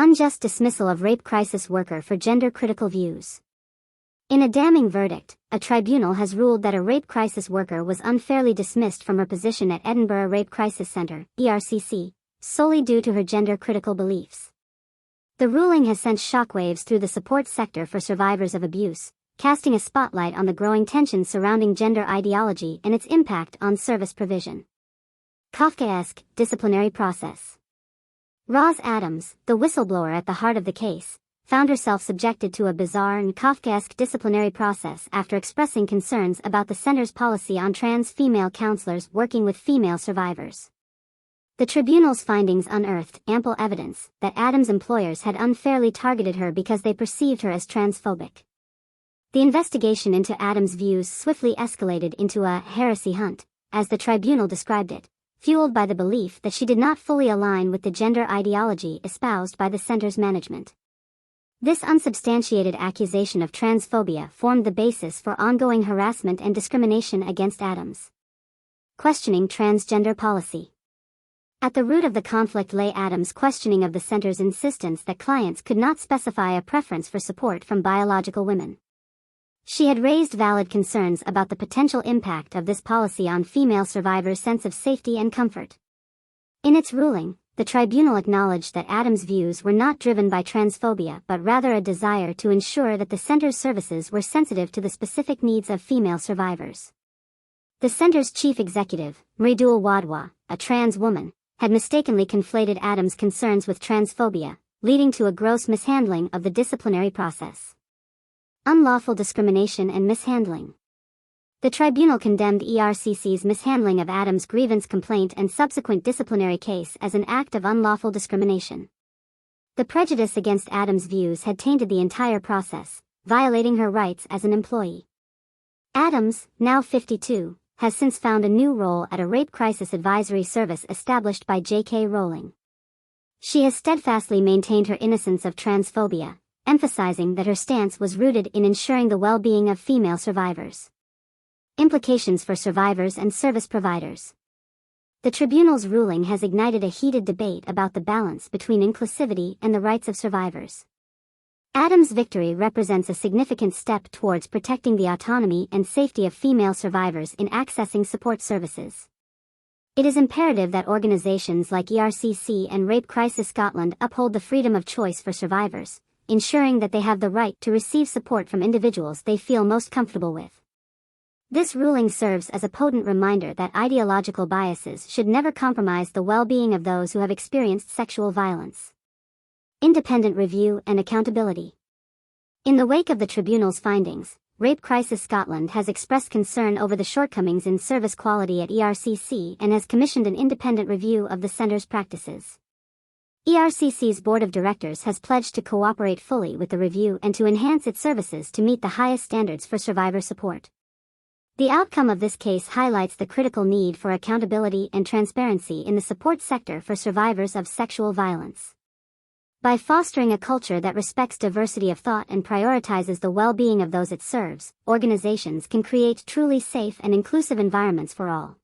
Unjust dismissal of rape crisis worker for gender-critical views. In a damning verdict, a tribunal has ruled that a rape crisis worker was unfairly dismissed from her position at Edinburgh Rape Crisis Centre, ERCC, solely due to her gender-critical beliefs. The ruling has sent shockwaves through the support sector for survivors of abuse, casting a spotlight on the growing tensions surrounding gender ideology and its impact on service provision. Kafkaesque disciplinary process. Roz Adams, the whistleblower at the heart of the case, found herself subjected to a bizarre and Kafkaesque disciplinary process after expressing concerns about the center's policy on trans female counselors working with female survivors. The tribunal's findings unearthed ample evidence that Adams' employers had unfairly targeted her because they perceived her as transphobic. The investigation into Adams' views swiftly escalated into a heresy hunt, as the tribunal described it, fueled by the belief that she did not fully align with the gender ideology espoused by the center's management. This unsubstantiated accusation of transphobia formed the basis for ongoing harassment and discrimination against Adams. Questioning transgender policy. At the root of the conflict lay Adams' questioning of the center's insistence that clients could not specify a preference for support from biological women. She had raised valid concerns about the potential impact of this policy on female survivors' sense of safety and comfort. In its ruling, the tribunal acknowledged that Adams' views were not driven by transphobia but rather a desire to ensure that the center's services were sensitive to the specific needs of female survivors. The center's chief executive, Mridul Wadhwa, a trans woman, had mistakenly conflated Adams' concerns with transphobia, leading to a gross mishandling of the disciplinary process. Unlawful discrimination and mishandling. The tribunal condemned ERCC's mishandling of Adams' grievance complaint and subsequent disciplinary case as an act of unlawful discrimination. The prejudice against Adams' views had tainted the entire process, violating her rights as an employee. Adams, now 52, has since found a new role at a rape crisis advisory service established by J.K. Rowling. She has steadfastly maintained her innocence of transphobia, emphasizing that her stance was rooted in ensuring the well-being of female survivors. Implications for survivors and service providers. The tribunal's ruling has ignited a heated debate about the balance between inclusivity and the rights of survivors. Adams' victory represents a significant step towards protecting the autonomy and safety of female survivors in accessing support services. It is imperative that organizations like ERCC and Rape Crisis Scotland uphold the freedom of choice for survivors, ensuring that they have the right to receive support from individuals they feel most comfortable with. This ruling serves as a potent reminder that ideological biases should never compromise the well-being of those who have experienced sexual violence. Independent review and accountability. In the wake of the tribunal's findings, Rape Crisis Scotland has expressed concern over the shortcomings in service quality at ERCC and has commissioned an independent review of the center's practices. ERCC's board of directors has pledged to cooperate fully with the review and to enhance its services to meet the highest standards for survivor support. The outcome of this case highlights the critical need for accountability and transparency in the support sector for survivors of sexual violence. By fostering a culture that respects diversity of thought and prioritizes the well-being of those it serves, organizations can create truly safe and inclusive environments for all.